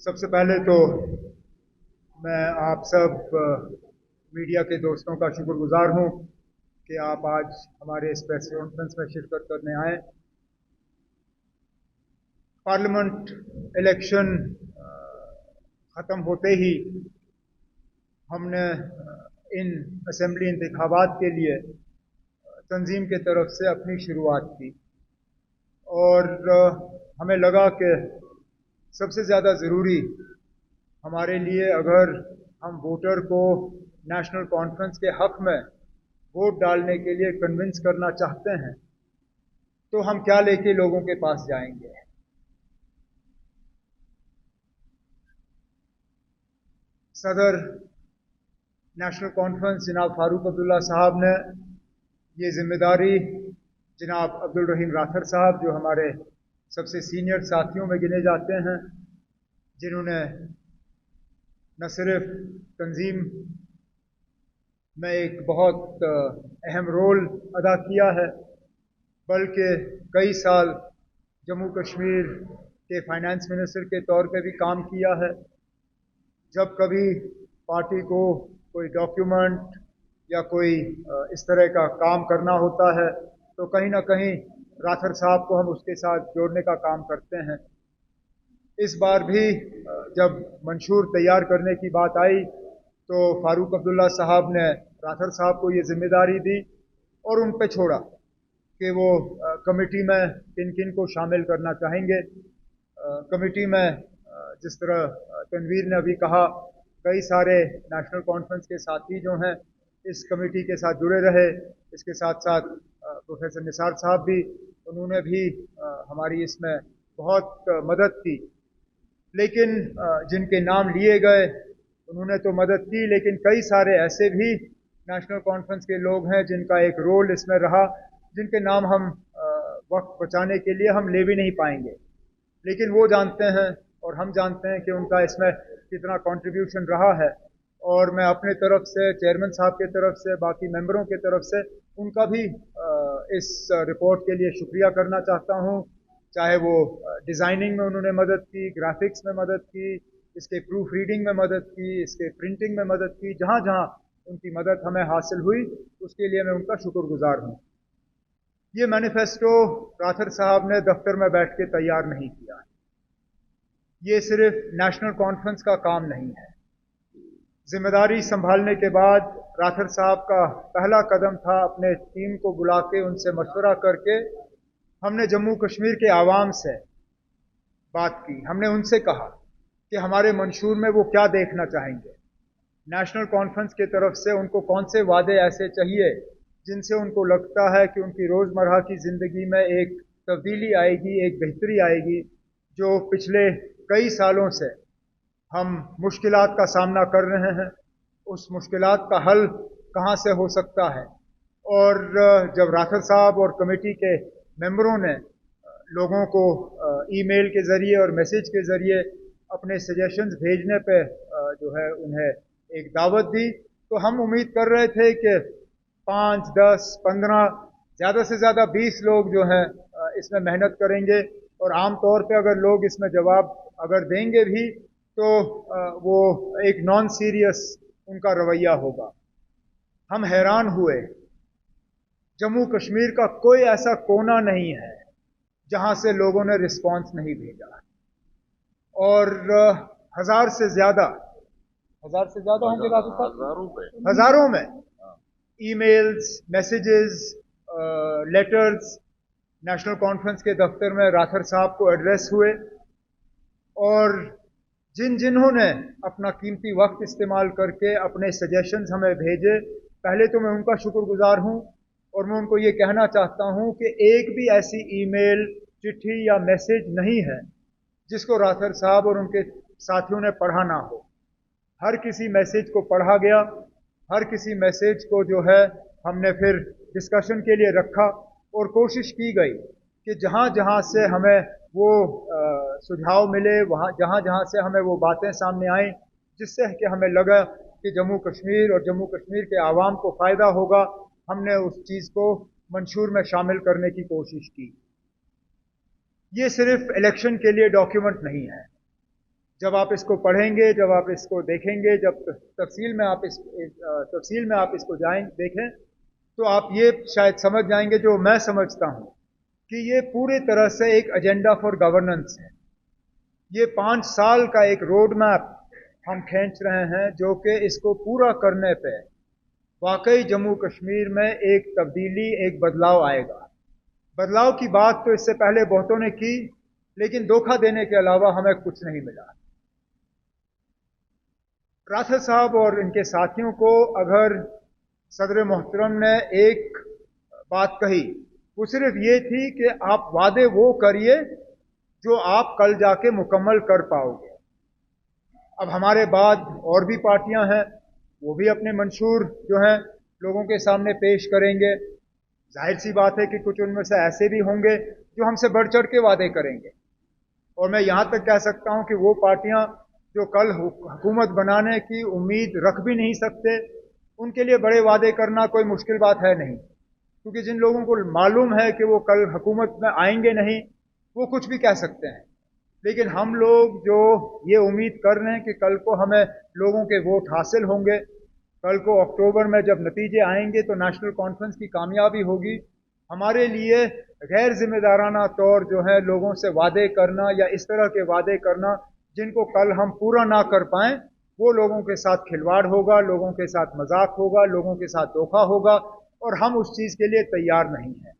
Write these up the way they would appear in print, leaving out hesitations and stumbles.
सबसे पहले तो मैं आप सब मीडिया के दोस्तों का शुक्रगुजार हूं कि आप आज हमारे इस प्रेस कॉन्फ्रेंस में शिरकत करने आए। पार्लियामेंट इलेक्शन ख़त्म होते ही हमने इन असेंबली इंतखाबात के लिए तंजीम के तरफ से अपनी शुरुआत की और हमें लगा कि सबसे ज़्यादा ज़रूरी हमारे लिए, अगर हम वोटर को नेशनल कॉन्फ्रेंस के हक़ में वोट डालने के लिए कन्विंस करना चाहते हैं, तो हम क्या लेके लोगों के पास जाएंगे। सदर नेशनल कॉन्फ्रेंस जनाब फारूक अब्दुल्ला साहब ने ये जिम्मेदारी जनाब अब्दुल रहीम राथर साहब, जो हमारे सबसे सीनियर साथियों में गिने जाते हैं, जिन्होंने न सिर्फ तंजीम में एक बहुत अहम रोल अदा किया है, बल्कि कई साल जम्मू कश्मीर के फाइनेंस मिनिस्टर के तौर पे भी काम किया है। जब कभी पार्टी को कोई डॉक्यूमेंट या कोई इस तरह का काम करना होता है तो कहीं ना कहीं राथर साहब को हम उसके साथ जोड़ने का काम करते हैं। इस बार भी जब मंशूर तैयार करने की बात आई तो फारूक अब्दुल्ला साहब ने राथर साहब को ये जिम्मेदारी दी और उन पे छोड़ा कि वो कमेटी में किन किन को शामिल करना चाहेंगे। कमेटी में जिस तरह तनवीर ने अभी कहा, कई सारे नेशनल कॉन्फ्रेंस के साथी जो हैं इस कमेटी के साथ जुड़े रहे। इसके साथ साथ प्रोफेसर निसार साहब भी, उन्होंने भी हमारी इसमें बहुत मदद की। लेकिन जिनके नाम लिए गए उन्होंने तो मदद की, लेकिन कई सारे ऐसे भी नेशनल कॉन्फ्रेंस के लोग हैं जिनका एक रोल इसमें रहा, जिनके नाम हम वक्त बचाने के लिए हम ले भी नहीं पाएंगे। लेकिन वो जानते हैं और हम जानते हैं कि उनका इसमें कितना कंट्रीब्यूशन रहा है। और मैं अपने तरफ से, चेयरमैन साहब के तरफ से, बाकी मेंबरों के तरफ से उनका भी इस रिपोर्ट के लिए शुक्रिया करना चाहता हूं। चाहे वो डिज़ाइनिंग में उन्होंने मदद की, ग्राफिक्स में मदद की, इसके प्रूफ रीडिंग में मदद की, इसके प्रिंटिंग में मदद की, जहां जहां उनकी मदद हमें हासिल हुई उसके लिए मैं उनका शुक्रगुजार हूं। ये मैनिफेस्टो राथर साहब ने दफ्तर में बैठ के तैयार नहीं किया। ये सिर्फ नेशनल कॉन्फ्रेंस का काम नहीं है। जिम्मेदारी संभालने के बाद राथर साहब का पहला कदम था अपने टीम को बुला के उनसे मशवरा करके हमने जम्मू कश्मीर के आवाम से बात की। हमने उनसे कहा कि हमारे मंशूर में वो क्या देखना चाहेंगे, नेशनल कॉन्फ्रेंस की तरफ से उनको कौन से वादे ऐसे चाहिए जिनसे उनको लगता है कि उनकी रोज़मर्रा की ज़िंदगी में एक तब्दीली आएगी, एक बेहतरी आएगी। जो पिछले कई सालों से हम मुश्किलात का सामना कर रहे हैं, उस मुश्किलात का हल कहाँ से हो सकता है। और जब राथर साहब और कमेटी के मेंबरों ने लोगों को ईमेल के ज़रिए और मैसेज के ज़रिए अपने सजेशंस भेजने पे जो है उन्हें एक दावत दी, तो हम उम्मीद कर रहे थे कि 5, 10, 15, ज़्यादा से ज़्यादा 20 लोग जो हैं इसमें मेहनत करेंगे। और आम तौर पे अगर लोग इसमें जवाब अगर देंगे भी तो वो एक नॉन सीरियस उनका रवैया होगा। हम हैरान हुए, जम्मू कश्मीर का कोई ऐसा कोना नहीं है जहां से लोगों ने रिस्पांस नहीं भेजा। और हजार से ज्यादा होंगे, हजारों में emails, messages, letters national conference के दफ्तर में राथर साहब को एड्रेस हुए। और जिन्होंने अपना कीमती वक्त इस्तेमाल करके अपने सजेशंस हमें भेजे, पहले तो मैं उनका शुक्रगुजार हूं। और मैं उनको ये कहना चाहता हूं कि एक भी ऐसी ईमेल, चिट्ठी या मैसेज नहीं है जिसको राथर साहब और उनके साथियों ने पढ़ा ना हो। हर किसी मैसेज को पढ़ा गया, हर किसी मैसेज को जो है हमने फिर डिस्कशन के लिए रखा और कोशिश की गई कि जहां जहां से हमें वो सुझाव मिले, वहां जहां जहां से हमें वो बातें सामने आई जिससे कि हमें लगा कि जम्मू कश्मीर और जम्मू कश्मीर के आवाम को फ़ायदा होगा, हमने उस चीज़ को मंशूर में शामिल करने की कोशिश की। ये सिर्फ इलेक्शन के लिए डॉक्यूमेंट नहीं है, जब आप इसको पढ़ेंगे, जब आप इसको देखेंगे, जब तफसील में आप इसको देखें, तो आप ये शायद समझ जाएंगे, जो मैं समझता हूं, कि ये पूरी तरह से एक एजेंडा फॉर गवर्नेंस है। ये 5 साल का एक रोड मैप हम खींच रहे हैं, जो कि इसको पूरा करने पे वाकई जम्मू कश्मीर में एक तब्दीली, एक बदलाव आएगा। बदलाव की बात तो इससे पहले बहुतों ने की, लेकिन धोखा देने के अलावा हमें कुछ नहीं मिला। राठर साहब और इनके साथियों को अगर सदर मोहतरम ने एक बात कही, वो सिर्फ ये थी कि आप वादे वो करिए जो आप कल जाके मुकम्मल कर पाओगे। अब हमारे बाद और भी पार्टियां हैं, वो भी अपने मंशूर जो हैं लोगों के सामने पेश करेंगे। जाहिर सी बात है कि कुछ उनमें से ऐसे भी होंगे जो हमसे बढ़ चढ़ के वादे करेंगे, और मैं यहां तक कह सकता हूं कि वो पार्टियां जो कल हुकूमत बनाने की उम्मीद रख भी नहीं सकते, उनके लिए बड़े वादे करना कोई मुश्किल बात है नहीं, क्योंकि जिन लोगों को मालूम है कि वो कल हुकूमत में आएंगे नहीं, वो कुछ भी कह सकते हैं। लेकिन हम लोग जो ये उम्मीद कर रहे हैं कि कल को हमें लोगों के वोट हासिल होंगे, कल को अक्टूबर में जब नतीजे आएंगे तो नेशनल कॉन्फ्रेंस की कामयाबी होगी, हमारे लिए गैर जिम्मेदाराना तौर जो है लोगों से वादे करना या इस तरह के वादे करना जिनको कल हम पूरा ना कर पाएं, वो लोगों के साथ खिलवाड़ होगा, लोगों के साथ मजाक होगा, लोगों के साथ धोखा होगा, और हम उस चीज के लिए तैयार नहीं हैं।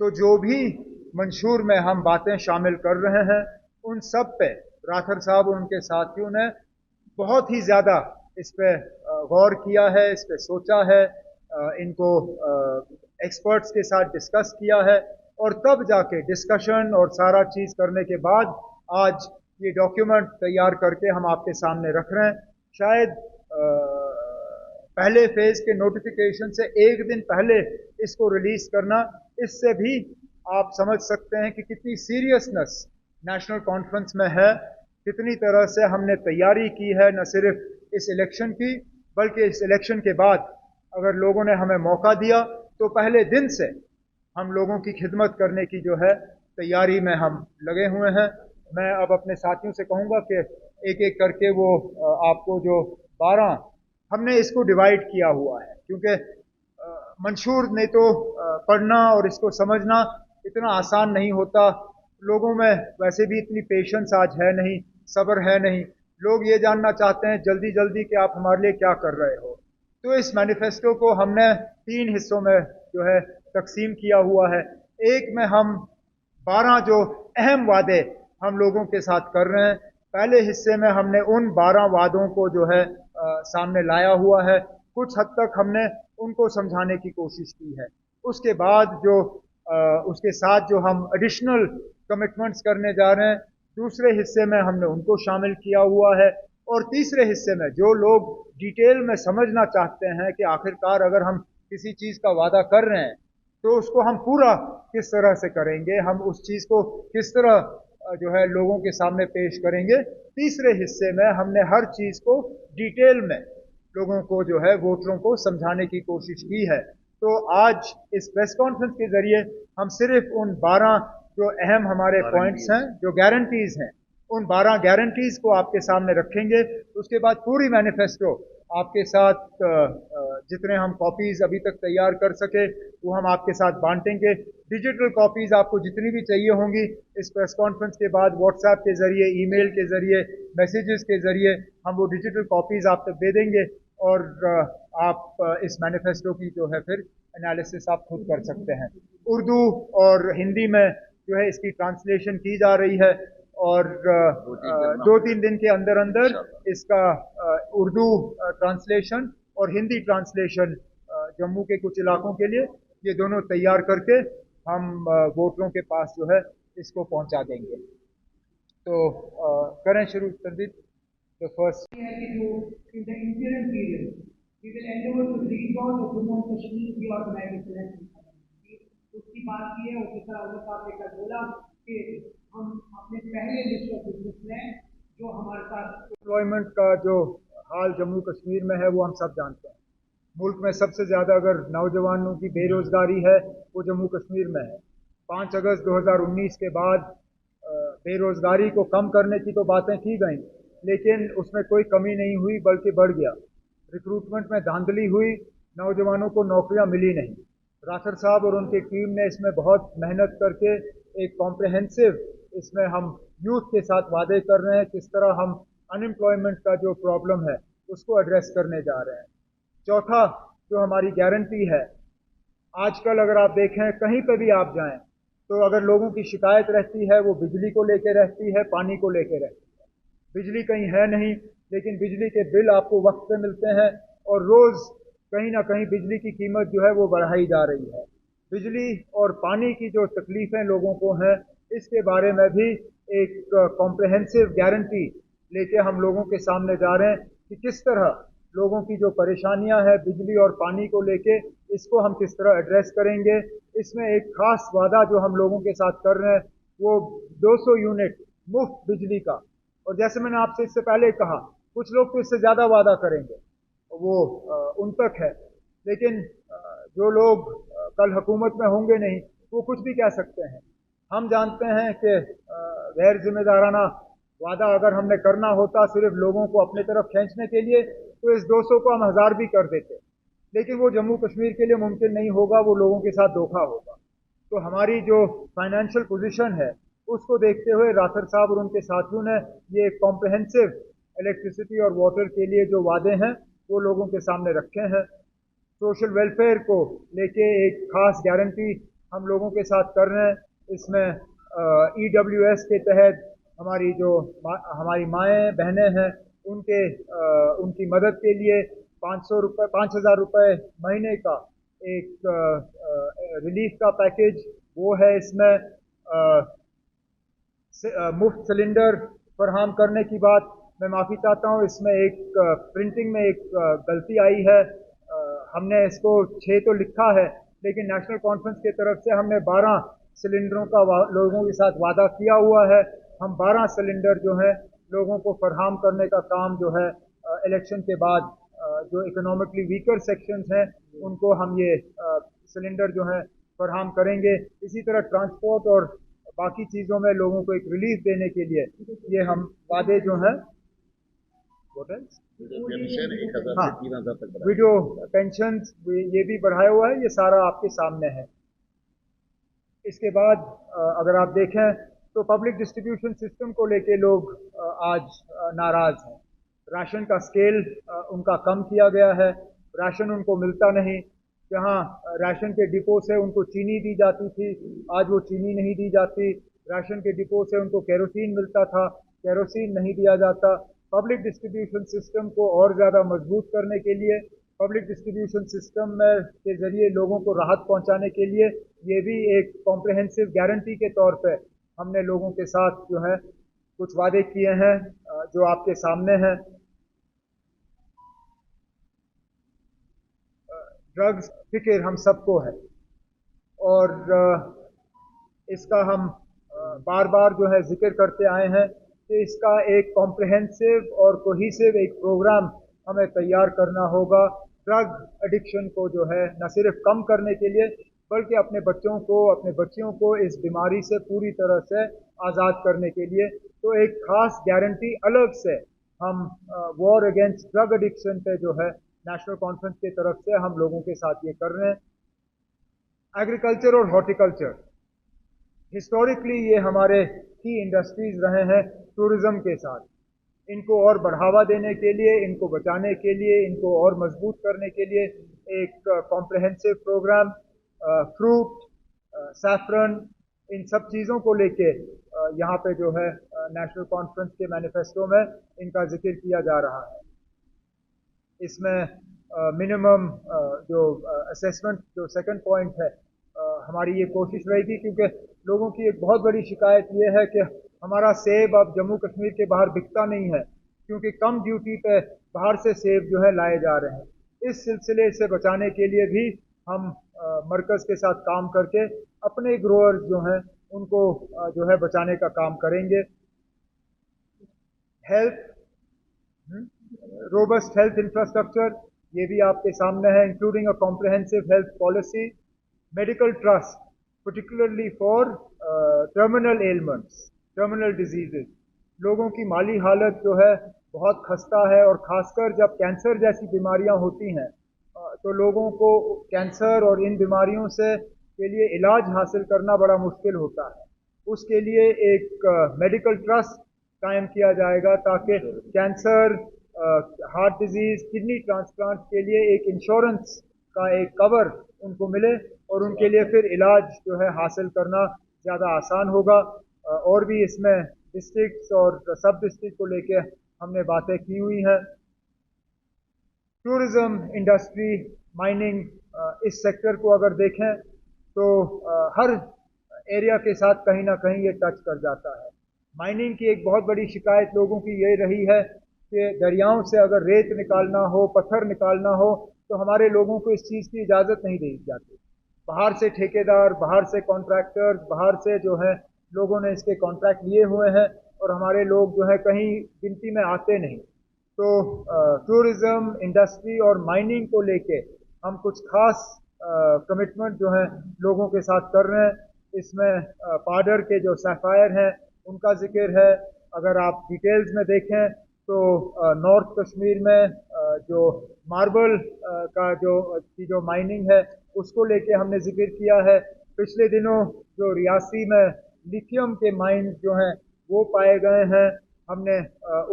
तो जो भी मंशूर में हम बातें शामिल कर रहे हैं, उन सब पे राठर साहब और उनके साथियों ने बहुत ही ज्यादा इस पे गौर किया है, इस पे सोचा है, इनको एक्सपर्ट्स के साथ डिस्कस किया है, और तब जाके डिस्कशन और सारा चीज करने के बाद आज ये डॉक्यूमेंट तैयार करके हम आपके सामने रख रहे हैं। शायद पहले फेज के नोटिफिकेशन से एक दिन पहले इसको रिलीज करना, इससे भी आप समझ सकते हैं कि कितनी सीरियसनेस नेशनल कॉन्फ्रेंस में है, कितनी तरह से हमने तैयारी की है, न सिर्फ इस इलेक्शन की बल्कि इस इलेक्शन के बाद अगर लोगों ने हमें मौका दिया तो पहले दिन से हम लोगों की खिदमत करने की जो है तैयारी में हम लगे हुए हैं। मैं अब अपने साथियों से कहूंगा कि एक एक करके वो आपको जो 12 हमने इसको डिवाइड किया हुआ है, क्योंकि मंशूर ने तो पढ़ना और इसको समझना इतना आसान नहीं होता। लोगों में वैसे भी इतनी पेशेंस आज है नहीं, सब्र है नहीं। लोग ये जानना चाहते हैं जल्दी जल्दी कि आप हमारे लिए क्या कर रहे हो। तो इस मैनिफेस्टो को हमने 3 हिस्सों में जो है तकसीम किया हुआ है। एक में हम 12 जो अहम वादे हम लोगों के साथ कर रहे हैं, पहले हिस्से में हमने उन 12 वादों को जो है सामने लाया हुआ है। कुछ हद तक हमने उनको समझाने की कोशिश की है। उसके बाद जो उसके साथ जो हम एडिशनल कमिटमेंट्स करने जा रहे हैं, दूसरे हिस्से में हमने उनको शामिल किया हुआ है। और तीसरे हिस्से में जो लोग डिटेल में समझना चाहते हैं कि आखिरकार अगर हम किसी चीज का वादा कर रहे हैं तो उसको हम पूरा किस तरह से करेंगे, हम उस चीज को किस तरह जो है लोगों के सामने पेश करेंगे, तीसरे हिस्से में हमने हर चीज को डिटेल में लोगों को जो है वोटरों को समझाने की कोशिश की है। तो आज इस प्रेस कॉन्फ्रेंस के जरिए हम सिर्फ उन 12 जो अहम हमारे पॉइंट्स हैं, जो गारंटीज हैं, उन 12 गारंटीज को आपके सामने रखेंगे। उसके बाद पूरी मैनिफेस्टो आपके साथ जितने हम कॉपीज अभी तक तैयार कर सके वो हम आपके साथ बांटेंगे। डिजिटल कॉपीज आपको जितनी भी चाहिए होंगी इस प्रेस कॉन्फ्रेंस के बाद व्हाट्सएप के जरिए, ईमेल के जरिए, मैसेजेस के जरिए हम वो डिजिटल कॉपीज आप तक दे देंगे, और आप इस मैनिफेस्टो की जो है फिर एनालिसिस आप खुद कर सकते हैं। उर्दू और हिंदी में जो है इसकी ट्रांसलेशन की जा रही है, और 2-3 दिन के अंदर अंदर इसका उर्दू ट्रांसलेशन और हिंदी ट्रांसलेशन जम्मू के कुछ इलाकों के लिए ये दोनों तैयार करके हम वोटरों के पास जो है इसको पहुंचा देंगे। तो करें शुरू तरदीद। The first in the interim period, we will endeavor to redraw the Jammu and Kashmir reorganization action. उसकी बात की है, और जिस तरह अल्लाह साहब ने कल बोला कि हम अपने पहले लिस्ट ऑफ बिजनेस में जो हमारे साथ एम्प्लॉयमेंट का जो हाल जम्मू कश्मीर में है वो हम सब जानते हैं। मुल्क में सबसे ज्यादा अगर नौजवानों की बेरोजगारी है वो जम्मू कश्मीर में है। 5 अगस्त 2019 के बाद बेरोजगारी को कम करने की तो बातें की गई, लेकिन उसमें कोई कमी नहीं हुई बल्कि बढ़ गया। रिक्रूटमेंट में धांधली हुई, नौजवानों को नौकरियां मिली नहीं। राठर साहब और उनकी टीम ने इसमें बहुत मेहनत करके एक कॉम्प्रहेंसिव, इसमें हम यूथ के साथ वादे कर रहे हैं किस तरह हम अनएम्प्लॉयमेंट का जो प्रॉब्लम है उसको एड्रेस करने जा रहे हैं। चौथा जो हमारी गारंटी है, आजकल अगर आप देखें कहीं पर भी आप जाएं तो अगर लोगों की शिकायत रहती है वो बिजली को लेकर रहती है, पानी को लेकर रहती है। बिजली कहीं है नहीं, लेकिन बिजली के बिल आपको वक्त पे मिलते हैं और रोज कहीं ना कहीं बिजली की कीमत जो है वो बढ़ाई जा रही है। बिजली और पानी की जो तकलीफें लोगों को हैं, इसके बारे में भी एक कॉम्प्रहेंसिव गारंटी लेके हम लोगों के सामने जा रहे हैं कि किस तरह लोगों की जो परेशानियां हैं बिजली और पानी को लेके, इसको हम किस तरह एड्रेस करेंगे। इसमें एक खास वादा जो हम लोगों के साथ कर रहे हैं वो 200 यूनिट मुफ्त बिजली का। और जैसे मैंने आपसे इससे पहले कहा, कुछ लोग तो इससे ज्यादा वादा करेंगे, वो उन तक है, लेकिन जो लोग कल हुकूमत में होंगे नहीं वो कुछ भी कह सकते हैं। हम जानते हैं कि गैर जिम्मेदाराना वादा अगर हमने करना होता सिर्फ लोगों को अपने तरफ खींचने के लिए तो इस 200 को हम 1000 भी कर देते, लेकिन वो जम्मू कश्मीर के लिए मुमकिन नहीं होगा, वो लोगों के साथ धोखा होगा। तो हमारी जो फाइनेंशियल पोजीशन है उसको देखते हुए राठर साहब और उनके साथियों ने ये कॉम्प्रहेंसिव इलेक्ट्रिसिटी और वाटर के लिए जो वादे हैं वो लोगों के सामने रखे हैं। सोशल वेलफेयर को लेके एक खास गारंटी हम लोगों के साथ कर रहे हैं। इसमें EWS के तहत हमारी माएँ बहनें हैं उनकी मदद के लिए 5,000 रुपये महीने का एक रिलीफ का पैकेज वो है। इसमें मुफ्त सिलेंडर फराहम करने की बात, मैं माफ़ी चाहता हूँ, इसमें एक प्रिंटिंग में एक गलती आई है। हमने इसको 6 तो लिखा है, लेकिन नेशनल कॉन्फ्रेंस की तरफ से हमने 12 सिलेंडरों का लोगों के साथ वादा किया हुआ है। हम 12 सिलेंडर जो है लोगों को फराहम करने का काम जो है इलेक्शन के बाद जो इकोनॉमिकली वीकर सेक्शंस हैं उनको हम ये सिलेंडर जो है फराहम करेंगे। इसी तरह ट्रांसपोर्ट और बाकी चीज़ों में लोगों को एक रिलीफ देने के लिए ये हम वादे जो हैं हाँ वीडियो पेंशन ये भी बढ़ाया हुआ है, ये सारा आपके सामने है। इसके बाद अगर आप देखें तो पब्लिक डिस्ट्रीब्यूशन सिस्टम को लेके लोग आज नाराज हैं। राशन का स्केल उनका कम किया गया है, राशन उनको मिलता नहीं। जहां राशन के डिपो से उनको चीनी दी जाती थी, आज वो चीनी नहीं दी जाती। राशन के डिपो से उनको केरोसिन मिलता था, केरोसिन नहीं दिया जाता। पब्लिक डिस्ट्रीब्यूशन सिस्टम को और ज़्यादा मजबूत करने के लिए, पब्लिक डिस्ट्रीब्यूशन सिस्टम में के ज़रिए लोगों को राहत पहुंचाने के लिए ये भी एक कॉम्प्रहेंसिव गारंटी के तौर पे हमने लोगों के साथ जो है कुछ वादे किए हैं जो आपके सामने हैं। ड्रग्स फिक्र हम सबको है और इसका हम बार बार जो है जिक्र करते आए हैं कि इसका एक कॉम्प्रहेंसिव और कोहिसिव एक प्रोग्राम हमें तैयार करना होगा ड्रग एडिक्शन को जो है न सिर्फ कम करने के लिए बल्कि अपने बच्चों को, अपने बच्चियों को इस बीमारी से पूरी तरह से आज़ाद करने के लिए। तो एक खास गारंटी अलग से हम वॉर अगेंस्ट ड्रग एडिक्शन पे जो है नेशनल कॉन्फ्रेंस की तरफ से हम लोगों के साथ ये कर रहे हैं। एग्रीकल्चर और हॉर्टिकल्चर हिस्टोरिकली ये हमारे की इंडस्ट्रीज रहे हैं टूरिज्म के साथ। इनको और बढ़ावा देने के लिए, इनको बचाने के लिए, इनको और मजबूत करने के लिए एक कॉम्प्रहेंसिव प्रोग्राम फ्रूट, सैफरन, इन सब चीज़ों को लेके यहाँ पे जो है नेशनल कॉन्फ्रेंस के मैनिफेस्टो में इनका जिक्र किया जा रहा है। इसमें मिनिमम जो असेसमेंट जो सेकंड पॉइंट है, हमारी ये कोशिश रहेगी क्योंकि लोगों की एक बहुत बड़ी शिकायत ये है कि हमारा सेब अब जम्मू कश्मीर के बाहर बिकता नहीं है क्योंकि कम ड्यूटी पे बाहर से सेब जो है लाए जा रहे हैं। इस सिलसिले से बचाने के लिए भी हम मरकज़ के साथ काम करके अपने ग्रोअर्स जो हैं उनको जो है बचाने का काम करेंगे। हेल्थ, रोबस्ट हेल्थ इंफ्रास्ट्रक्चर ये भी आपके सामने है, including a comprehensive health policy, medical trust particularly for terminal ailments, terminal diseases। लोगों की माली हालत जो है बहुत खस्ता है, और ख़ासकर जब कैंसर जैसी बीमारियां होती हैं तो लोगों को कैंसर और इन बीमारियों से के लिए इलाज हासिल करना बड़ा मुश्किल होता है। उसके लिए एक मेडिकल ट्रस्ट कायम किया जाएगा ताकि cancer, heart disease, kidney transplant के लिए एक इंश्योरेंस का एक कवर उनको मिले, और उनके लिए फिर इलाज जो है हासिल करना ज़्यादा आसान होगा। और भी इसमें डिस्ट्रिक्ट्स और सब डिस्ट्रिक्ट को लेके हमने बातें की हुई हैं। टूरिज्म इंडस्ट्री, माइनिंग, इस सेक्टर को अगर देखें तो हर एरिया के साथ कहीं ना कहीं ये टच कर जाता है। माइनिंग की एक बहुत बड़ी शिकायत लोगों की ये रही है कि दरियाओं से अगर रेत निकालना हो, पत्थर निकालना हो, तो हमारे लोगों को इस चीज़ की इजाज़त नहीं दी जाती। बाहर से ठेकेदार, बाहर से कॉन्ट्रैक्टर्स, बाहर से जो है लोगों ने इसके कॉन्ट्रैक्ट लिए हुए हैं, और हमारे लोग जो है कहीं गिनती में आते नहीं। तो टूरिज्म इंडस्ट्री और माइनिंग को लेके हम कुछ खास कमिटमेंट जो है लोगों के साथ कर रहे हैं। इसमें पाडर के जो सैफायर हैं उनका जिक्र है। अगर आप डिटेल्स में देखें तो नॉर्थ कश्मीर में जो मार्बल का जो माइनिंग है उसको लेके हमने जिक्र किया है। पिछले दिनों जो रियासी में लिथियम के माइंस जो हैं वो पाए गए हैं। हमने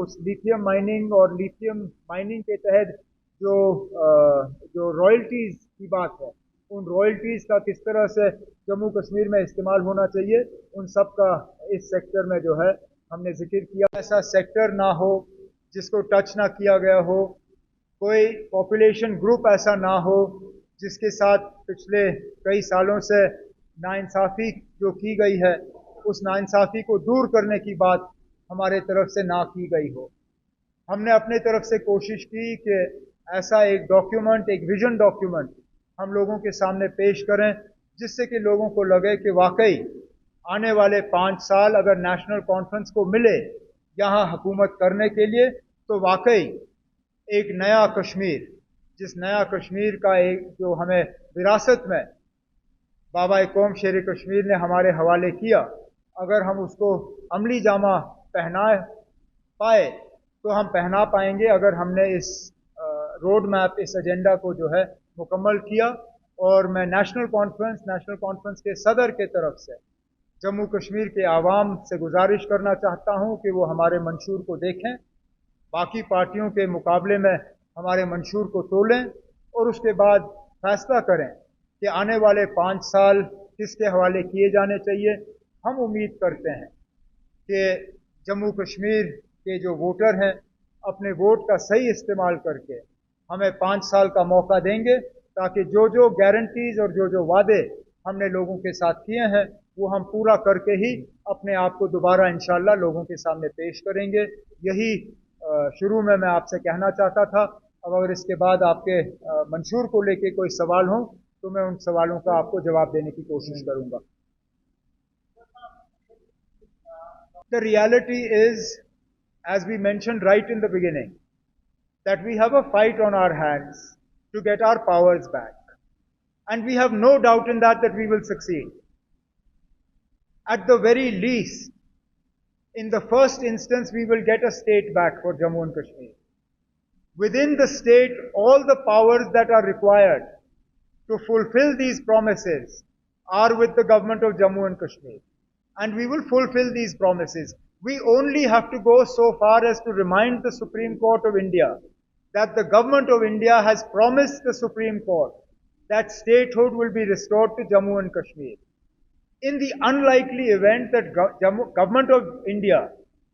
उस लिथियम माइनिंग और लिथियम माइनिंग के तहत जो रॉयल्टीज़ की बात है, उन रॉयल्टीज़ का किस तरह से जम्मू कश्मीर में इस्तेमाल होना चाहिए, उन सब का इस सेक्टर में जो है हमने जिक्र किया। ऐसा सेक्टर ना हो जिसको टच ना किया गया हो, कोई पॉपुलेशन ग्रुप ऐसा ना हो जिसके साथ पिछले कई सालों से नाइंसाफ़ी जो की गई है, उस नाइंसाफ़ी को दूर करने की बात हमारे तरफ से ना की गई हो। हमने अपने तरफ से कोशिश की कि ऐसा एक डॉक्यूमेंट, एक विजन डॉक्यूमेंट हम लोगों के सामने पेश करें, जिससे कि लोगों को लगे कि वाकई आने वाले 5 साल अगर नेशनल कॉन्फ्रेंस को मिले यहाँ हुकूमत करने के लिए, तो वाकई एक नया कश्मीर, जिस नया कश्मीर का एक जो हमें विरासत में बाबा कौम शेर कश्मीर ने हमारे हवाले किया, अगर हम उसको अमली जामा पहना पाए तो हम पहना पाएंगे अगर हमने इस रोड मैप, इस एजेंडा को जो है मुकम्मल किया। और मैं नेशनल कॉन्फ्रेंस के सदर के तरफ से जम्मू कश्मीर के आवाम से गुजारिश करना चाहता हूं कि वो हमारे मंशूर को देखें, बाकी पार्टियों के मुकाबले में हमारे मंशूर को तोलें, और उसके बाद फैसला करें कि आने वाले 5 साल किसके हवाले किए जाने चाहिए। हम उम्मीद करते हैं कि जम्मू कश्मीर के जो वोटर हैं अपने वोट का सही इस्तेमाल करके हमें 5 साल का मौका देंगे, ताकि जो जो गारंटीज और जो जो वादे हमने लोगों के साथ किए हैं वो हम पूरा करके ही अपने आप को दोबारा इंशाल्लाह लोगों के सामने पेश करेंगे। यही शुरू में मैं आपसे कहना चाहता था। अब अगर इसके बाद आपके मंशूर को लेके कोई सवाल हो तो मैं उन सवालों का आपको जवाब देने की कोशिश करूंगा। The reality is, as we mentioned right in the beginning, that we have a fight on our hands to get our powers back. And we have no doubt in that we will succeed. At the very least, in the first instance, we will get a state back for Jammu and Kashmir. Within the state, all the powers that are required to fulfill these promises are with the government of Jammu and Kashmir. And we will fulfill these promises. We only have to go so far as to remind the Supreme Court of India that the government of India has promised the Supreme Court that statehood will be restored to Jammu and Kashmir. In the unlikely event that government of India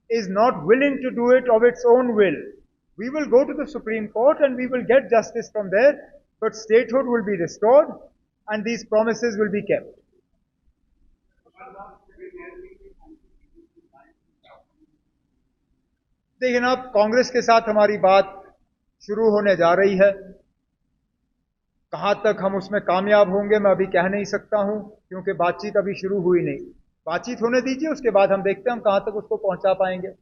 is not willing to do it of its own will, we will go to the Supreme Court and we will get justice from there, but statehood will be restored and these promises will be kept. देखिए ना, कांग्रेस के साथ हमारी बात शुरू होने जा रही है। कहां तक हम उसमें कामयाब होंगे मैं अभी कह नहीं सकता हूं, क्योंकि बातचीत अभी शुरू हुई नहीं। बातचीत होने दीजिए, उसके बाद हम देखते हैं हम कहां तक उसको पहुंचा पाएंगे।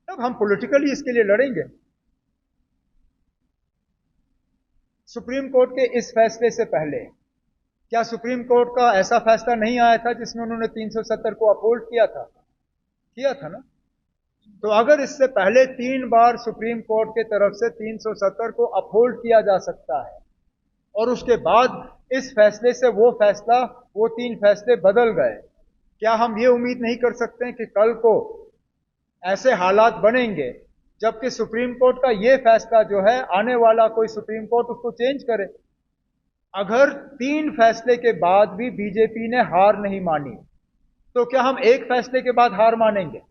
तब हम पॉलिटिकली इसके लिए लड़ेंगे। सुप्रीम कोर्ट के इस फैसले से पहले क्या सुप्रीम कोर्ट का ऐसा फैसला नहीं आया था जिसमें उन्होंने 370 को अपहोल्ड किया था? किया था ना। तो अगर इससे पहले 3 बार सुप्रीम कोर्ट के तरफ से 370 को अपहोल्ड किया जा सकता है और उसके बाद इस फैसले से वो 3 फैसले बदल गए, क्या हम ये उम्मीद नहीं कर सकते हैं कि कल को ऐसे हालात बनेंगे जबकि सुप्रीम कोर्ट का ये फैसला जो है आने वाला कोई सुप्रीम कोर्ट उसको चेंज करे? अगर 3 फैसले के बाद भी बीजेपी ने हार नहीं मानी तो क्या हम एक फैसले के बाद हार मानेंगे?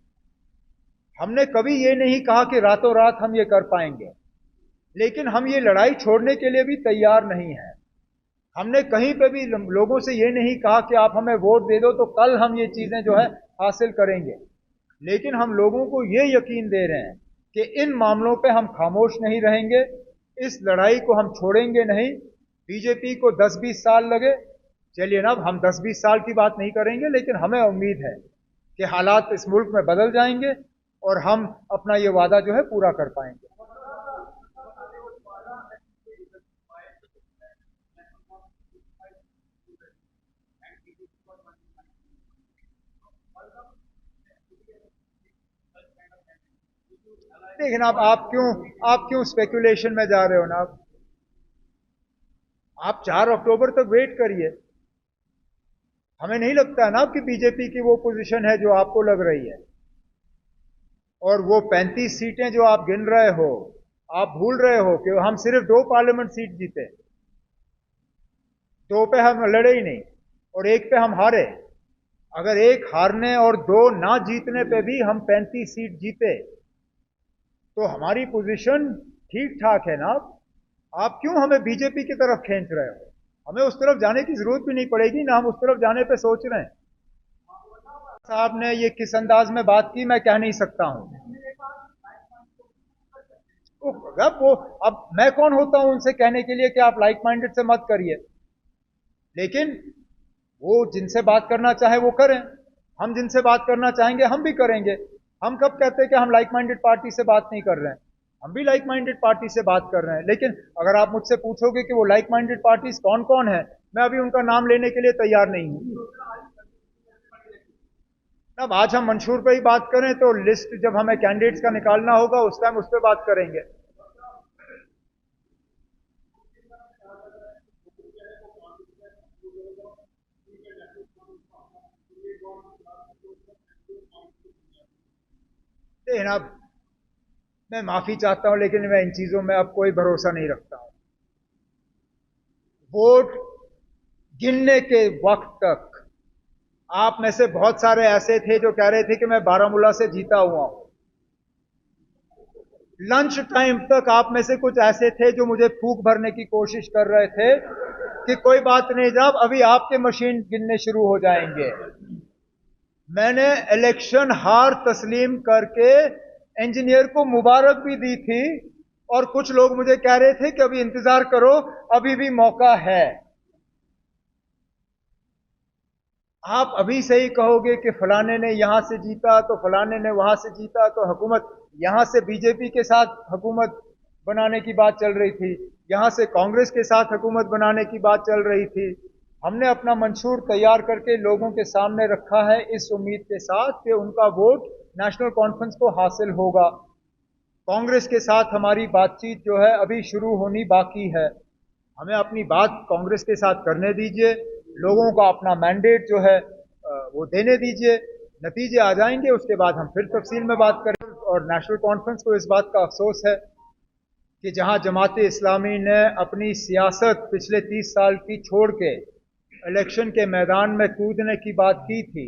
हमने कभी ये नहीं कहा कि रातों रात हम ये कर पाएंगे, लेकिन हम ये लड़ाई छोड़ने के लिए भी तैयार नहीं हैं। हमने कहीं पे भी लोगों से ये नहीं कहा कि आप हमें वोट दे दो तो कल हम ये चीजें जो है हासिल करेंगे, लेकिन हम लोगों को ये यकीन दे रहे हैं कि इन मामलों पे हम खामोश नहीं रहेंगे, इस लड़ाई को हम छोड़ेंगे नहीं। बीजेपी को 10-20 साल लगे, चलिए ना, हम 10-20 साल की बात नहीं करेंगे, लेकिन हमें उम्मीद है कि हालात इस मुल्क में बदल जाएंगे और हम अपना ये वादा जो है पूरा कर पाएंगे। लेकिन अब आप क्यों स्पेकुलेशन में जा रहे हो ना? आप 4 अक्टूबर तक वेट करिए। हमें नहीं लगता है ना कि बीजेपी की वो पोजीशन है जो आपको लग रही है, और वो 35 सीटें जो आप गिन रहे हो, आप भूल रहे हो कि हम सिर्फ 2 पार्लियामेंट सीट जीते, 2 पे हम लड़े ही नहीं और 1 पे हम हारे। अगर 1 हारने और 2 ना जीतने पे भी हम 35 सीट जीते तो हमारी पोजीशन ठीक ठाक है ना। आप क्यों हमें बीजेपी की तरफ खींच रहे हो? हमें उस तरफ जाने की जरूरत भी नहीं पड़ेगी, ना हम उस तरफ जाने पे सोच रहे हैं। साहब ने ये किस अंदाज में बात की मैं कह नहीं सकता हूं। अब मैं कौन होता हूं उनसे कहने के लिए कि आप लाइक माइंडेड से मत करिए, लेकिन वो जिनसे बात करना चाहे वो करें, हम जिनसे बात करना चाहेंगे हम भी करेंगे। हम कब कहते हैं कि हम लाइक माइंडेड पार्टी से बात नहीं कर रहे हैं? हम भी लाइक माइंडेड पार्टी से बात कर रहे हैं, लेकिन अगर आप मुझसे पूछोगे कि वो लाइक माइंडेड पार्टीज कौन कौन है, मैं अभी उनका नाम लेने के लिए तैयार नहीं हूं। अब आज हम मंशूर पे ही बात करें तो लिस्ट जब हमें कैंडिडेट्स का निकालना होगा उस टाइम उस पर बात करेंगे। लेकिन अब मैं माफी चाहता हूं, लेकिन मैं इन चीजों में अब कोई भरोसा नहीं रखता हूं। वोट गिनने के वक्त तक आप में से बहुत सारे ऐसे थे जो कह रहे थे कि मैं बारामूला से जीता हुआ हूं। लंच टाइम तक आप में से कुछ ऐसे थे जो मुझे फूंक भरने की कोशिश कर रहे थे कि कोई बात नहीं जनाब, अभी आपके मशीन गिनने शुरू हो जाएंगे। मैंने इलेक्शन हार तस्लीम करके इंजीनियर को मुबारक भी दी थी और कुछ लोग मुझे कह रहे थे कि अभी इंतजार करो, अभी भी मौका है। आप अभी से ही कहोगे कि फलाने ने यहां से जीता तो फलाने ने वहां से जीता, तो हुकूमत यहां से बीजेपी के साथ हुकूमत बनाने की बात चल रही थी, यहां से कांग्रेस के साथ हुकूमत बनाने की बात चल रही थी। हमने अपना मंशूर तैयार करके लोगों के सामने रखा है इस उम्मीद के साथ कि उनका वोट नेशनल कॉन्फ्रेंस को हासिल होगा। कांग्रेस के साथ हमारी बातचीत जो है अभी शुरू होनी बाकी है। हमें अपनी बात कांग्रेस के साथ करने दीजिए, लोगों का अपना मैंडेट जो है वो देने दीजिए, नतीजे आ जाएंगे, उसके बाद हम फिर तफसील में बात करें। और नेशनल कॉन्फ्रेंस को इस बात का अफसोस है कि जहां जमात इस्लामी ने अपनी सियासत पिछले 30 साल की छोड़ के इलेक्शन के मैदान में कूदने की बात की थी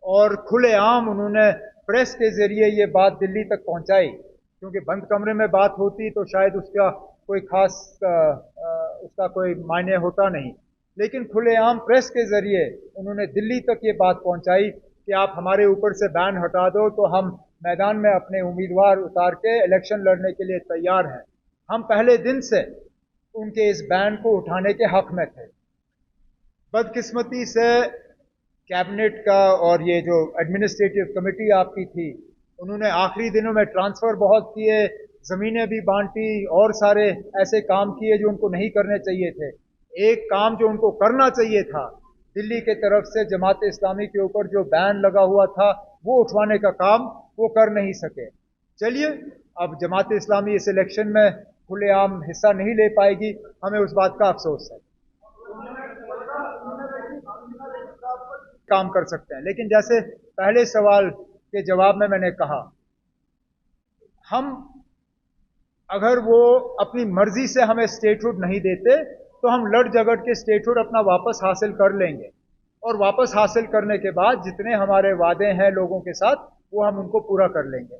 और खुलेआम उन्होंने प्रेस के जरिए ये बात दिल्ली तक पहुंचाई, क्योंकि बंद कमरे में बात होती तो शायद उसका कोई खास उसका कोई मायने होता नहीं, लेकिन खुलेआम प्रेस के जरिए उन्होंने दिल्ली तक ये बात पहुंचाई कि आप हमारे ऊपर से बैन हटा दो तो हम मैदान में अपने उम्मीदवार उतार के इलेक्शन लड़ने के लिए तैयार हैं। हम पहले दिन से उनके इस बैन को उठाने के हक में थे। बदकिस्मती से कैबिनेट का और ये जो एडमिनिस्ट्रेटिव कमेटी आपकी थी, उन्होंने आखिरी दिनों में ट्रांसफर बहुत किए, जमीनें भी बांटी और सारे ऐसे काम किए जो उनको नहीं करने चाहिए थे। एक काम जो उनको करना चाहिए था, दिल्ली के तरफ से जमात इस्लामी के ऊपर जो बैन लगा हुआ था वो उठवाने का काम वो कर नहीं सके। चलिए, अब जमात इस्लामी इस इलेक्शन में खुलेआम हिस्सा नहीं ले पाएगी, हमें उस बात का अफसोस है। काम कर सकते हैं, लेकिन जैसे पहले सवाल के जवाब में मैंने कहा, हम अगर वो अपनी मर्जी से हमें स्टेटहुड नहीं देते तो हम लड़ झगड़ के स्टेटहुड अपना वापस हासिल कर लेंगे, और वापस हासिल करने के बाद जितने हमारे वादे हैं लोगों के साथ वो हम उनको पूरा कर लेंगे।